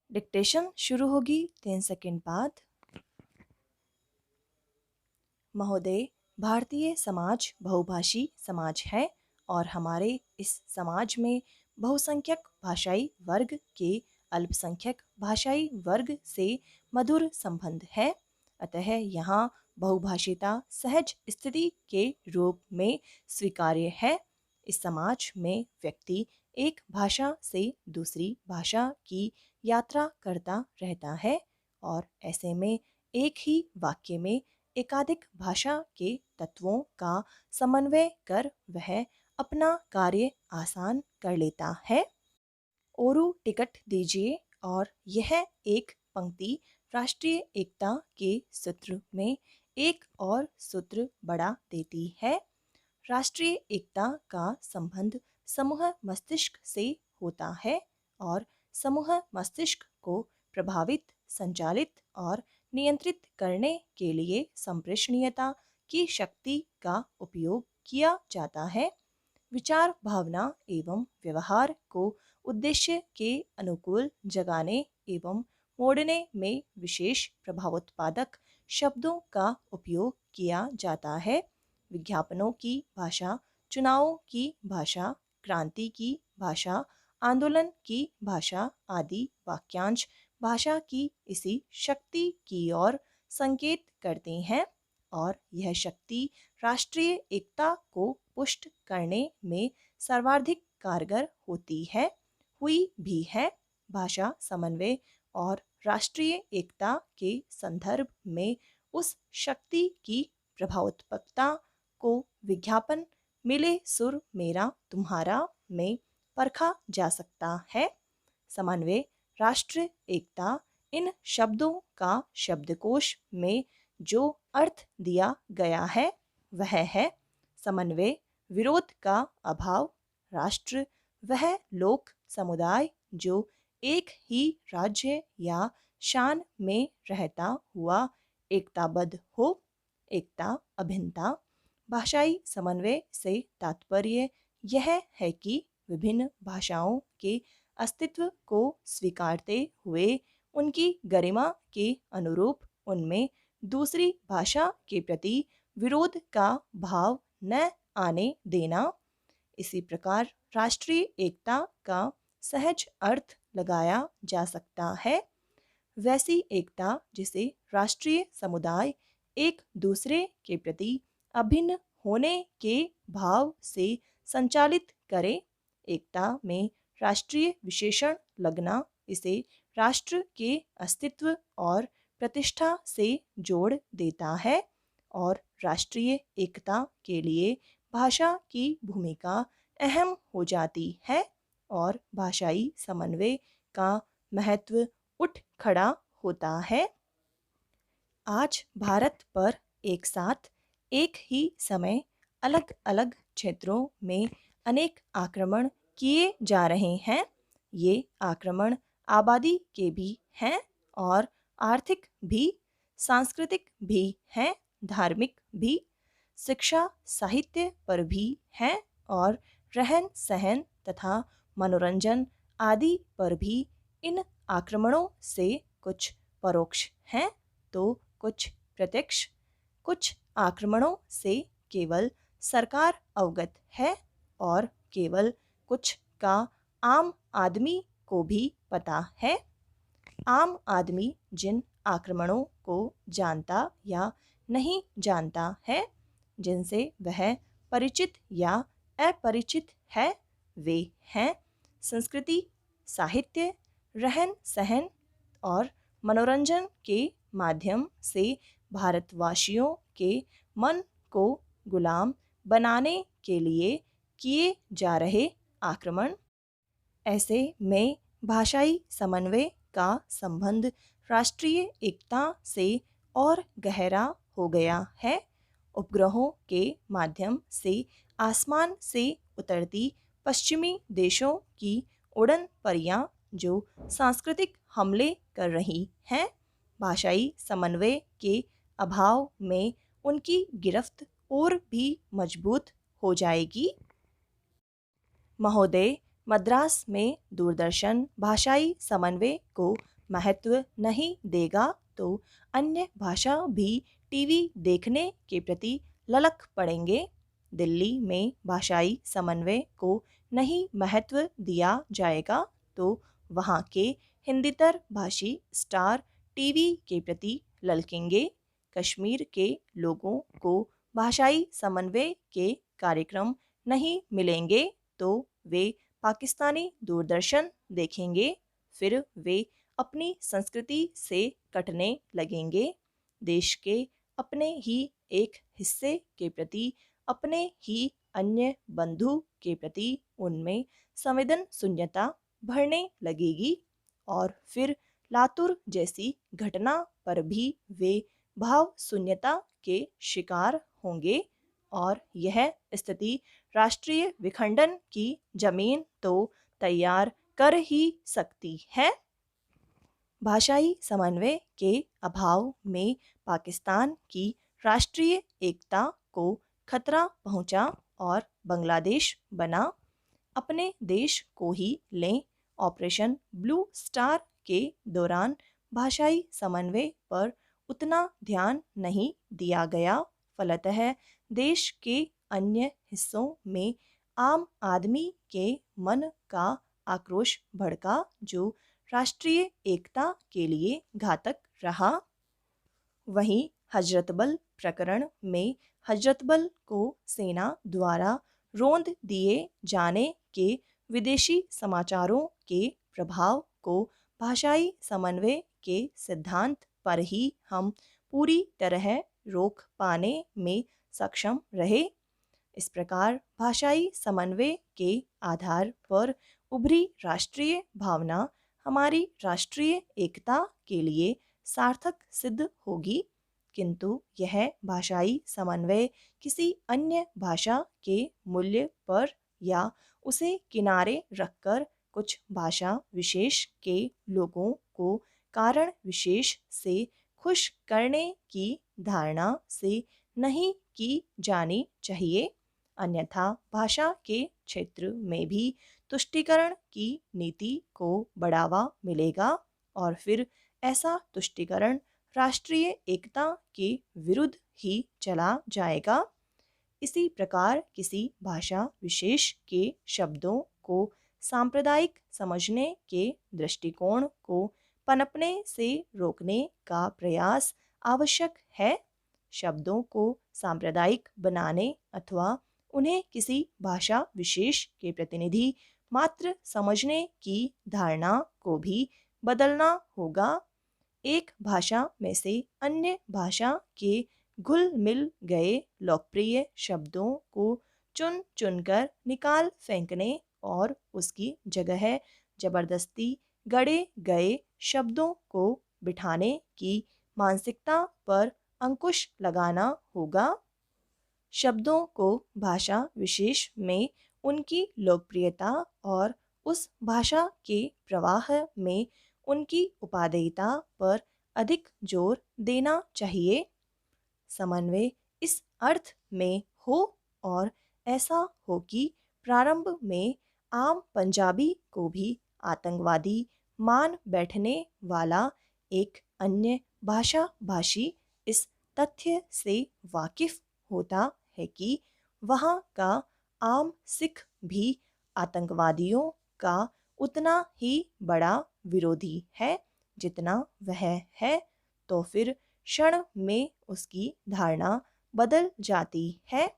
Dictation शुरू होगी 3 second बाद। महोदय, भारतीय समाज बहुभाषी समाज है और हमारे इस समाज में बहुसंख्यक भाषाई वर्ग के अल्पसंख्यक भाषाई वर्ग से मधुर संबंध है। अतः यहाँ बहुभाषिता सहज स्थिति के रूप में स्वीकार्य है। इस समाज में व्यक्ति एक भाषा से दूसरी भाषा की यात्रा करता रहता है और ऐसे में एक ही वाक्य में एकाधिक भाषा के तत्वों का समन्वय कर वह अपना कार्य आसान कर लेता है। ओरू टिकट दीजिए और यह एक पंक्ति राष्ट्रीय एकता के सूत्र में एक और सूत्र बढ़ा देती है। राष्ट्रीय एकता का संबंध समूह मस्तिष्क से होता है और समूह मस्तिष्क को प्रभावित, संचालित और नियंत्रित करने के लिए संप्रेषणीयता की शक्ति का उपयोग किया जाता है। विचार, भावना एवं व्यवहार को उद्देश्य के अनुकूल जगाने एवं मोड़ने में विशेष प्रभावोत्पादक शब्दों का उपयोग किया जाता है। विज्ञापनों की भाषा, चुनावों की भाषा, क्रांति की भाषा, आंदोलन की भाषा आदि वाक्यांश भाषा की इसी शक्ति की ओर संकेत करते हैं और यह शक्ति राष्ट्रीय एकता को पुष्ट करने में सर्वाधिक कारगर होती है, हुई भी है। भाषा समन्वय और राष्ट्रीय एकता के संदर्भ में उस शक्ति की प्रभावोत्पकता को विज्ञापन मिले सुर मेरा तुम्हारा में परखा जा सकता है। समन्वय, राष्ट्र एकता, इन शब्दों का शब्दकोश में जो अर्थ दिया गया है वह है समन्वय विरोध का अभाव, राष्ट्र वह लोक समुदाय जो एक ही राज्य या शान में रहता हुआ एकताबद्ध हो। एकता, अभिन्नता। भाषाई समन्वय से तात्पर्य यह है कि विभिन्न भाषाओं के अस्तित्व को स्वीकारते हुए उनकी गरिमा के अनुरूप उनमें दूसरी भाषा के प्रति विरोध का भाव न आने देना। इसी प्रकार राष्ट्रीय एकता का सहज अर्थ लगाया जा सकता है वैसी एकता जिसे राष्ट्रीय समुदाय एक दूसरे के प्रति अभिन्न होने के भाव से संचालित करे। एकता में राष्ट्रीय विशेषण लगना इसे राष्ट्र के अस्तित्व और प्रतिष्ठा से जोड़ देता है और राष्ट्रीय एकता के लिए भाषा की भूमिका अहम हो जाती है और भाषाई समन्वय का महत्व उठ खड़ा होता है। आज भारत पर एक साथ एक ही समय अलग अलग क्षेत्रों में अनेक आक्रमण किए जा रहे हैं। ये आक्रमण आबादी के भी हैं और आर्थिक भी, सांस्कृतिक भी हैं, धार्मिक भी, शिक्षा साहित्य पर भी हैं और रहन सहन तथा मनोरंजन आदि पर भी। इन आक्रमणों से कुछ परोक्ष हैं तो कुछ प्रत्यक्ष। कुछ आक्रमणों से केवल सरकार अवगत है और केवल कुछ का आम आदमी को भी पता है। आम आदमी जिन आक्रमणों को जानता या नहीं जानता है, जिनसे वह परिचित या अपरिचित है, वे हैं संस्कृति, साहित्य, रहन सहन और मनोरंजन के माध्यम से भारतवासियों के मन को गुलाम बनाने के लिए किए जा रहे आक्रमण। ऐसे में भाषाई समन्वय का संबंध राष्ट्रीय एकता से और गहरा हो गया है। उपग्रहों के माध्यम से आसमान से उतरती पश्चिमी देशों की उड़न परियां जो सांस्कृतिक हमले कर रही हैं, भाषाई समन्वय के अभाव में उनकी गिरफ्त और भी मजबूत हो जाएगी। महोदय, मद्रास में दूरदर्शन भाषाई समन्वय को महत्व नहीं देगा तो अन्य भाषा भी टीवी देखने के प्रति ललक पड़ेंगे। दिल्ली में भाषाई समन्वय को नहीं महत्व दिया जाएगा तो वहाँ के हिंदीतर भाषी स्टार टीवी के प्रति ललकेंगे। कश्मीर के लोगों को भाषाई समन्वय के कार्यक्रम नहीं मिलेंगे तो वे पाकिस्तानी दूरदर्शन देखेंगे। फिर वे अपनी संस्कृति से कटने लगेंगे। देश के अपने ही एक हिस्से के प्रति, अपने ही अन्य बंधु के प्रति उनमें संवेदन शून्यता बढ़ने लगेगी और फिर लातूर जैसी घटना पर भी वे भाव शून्यता के शिकार होंगे और यह स्थिति राष्ट्रीय विखंडन की जमीन तो तैयार कर ही सकती है। भाषाई समन्वय के अभाव में पाकिस्तान की राष्ट्रीय एकता को खतरा पहुंचा और बांग्लादेश बना। अपने देश को ही लें, ऑपरेशन ब्लू स्टार के दौरान भाषाई समन्वय पर उतना ध्यान नहीं दिया गया। फलतः देश के अन्य हिस्सों में आम आदमी के मन का आक्रोश भड़का जो राष्ट्रीय एकता के लिए घातक रहा। वहीं हजरतबल प्रकरण में हजरतबल को सेना द्वारा रौंद दिए जाने के विदेशी समाचारों के प्रभाव को भाषाई समन्वय के सिद्धांत पर ही हम पूरी तरह रोक पाने में सक्षम रहे। इस प्रकार भाषाई समन्वय के आधार पर उभरी राष्ट्रीय भावना हमारी राष्ट्रीय एकता के लिए सार्थक सिद्ध होगी। किंतु यह भाषाई समन्वय किसी अन्य भाषा के मूल्य पर या उसे किनारे रखकर कुछ भाषा विशेष के लोगों को कारण विशेष से खुश करने की धारणा से नहीं की जानी चाहिए। अन्यथा भाषा के क्षेत्र में भी तुष्टीकरण की नीति को बढ़ावा मिलेगा और फिर ऐसा तुष्टीकरण राष्ट्रीय एकता के विरुद्ध ही चला जाएगा। इसी प्रकार किसी भाषा विशेष के शब्दों को सांप्रदायिक समझने के दृष्टिकोण को पनपने से रोकने का प्रयास आवश्यक है। शब्दों को सांप्रदायिक बनाने अथवा उन्हें किसी भाषा विशेष के प्रतिनिधि मात्र समझने की धारणा को भी बदलना होगा। एक भाषा में से अन्य भाषा के घुल मिल गए लोकप्रिय शब्दों को चुन चुनकर निकाल फेंकने और उसकी जगह जबरदस्ती गढ़े गए शब्दों को बिठाने की मानसिकता पर अंकुश लगाना होगा। शब्दों को भाषा विशेष में उनकी लोकप्रियता और उस भाषा के प्रवाह में उनकी उपादेयता पर अधिक जोर देना चाहिए। समन्वय इस अर्थ में हो और ऐसा हो कि प्रारंभ में आम पंजाबी को भी आतंकवादी मान बैठने वाला एक अन्य भाषा भाषी इस तथ्य से वाकिफ होता है कि वहाँ का आम सिख भी आतंकवादियों का उतना ही बड़ा विरोधी है जितना वह है, तो फिर क्षण में उसकी धारणा बदल जाती है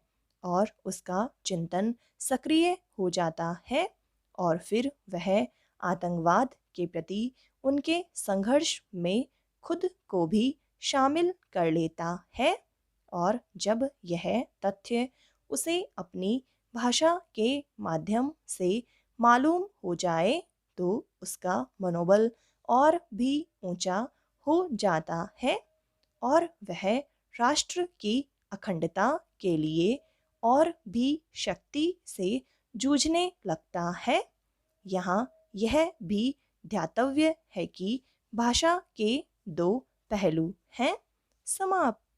और उसका चिंतन सक्रिय हो जाता है और फिर वह आतंकवाद के प्रति उनके संघर्ष में खुद को भी शामिल कर लेता है। और जब यह तथ्य उसे अपनी भाषा के माध्यम से मालूम हो जाए तो उसका मनोबल और भी ऊंचा हो जाता है और वह राष्ट्र की अखंडता के लिए और भी शक्ति से जूझने लगता है। यहाँ यह भी ध्यातव्य है कि भाषा के दो पहलू हैं। समाप्त।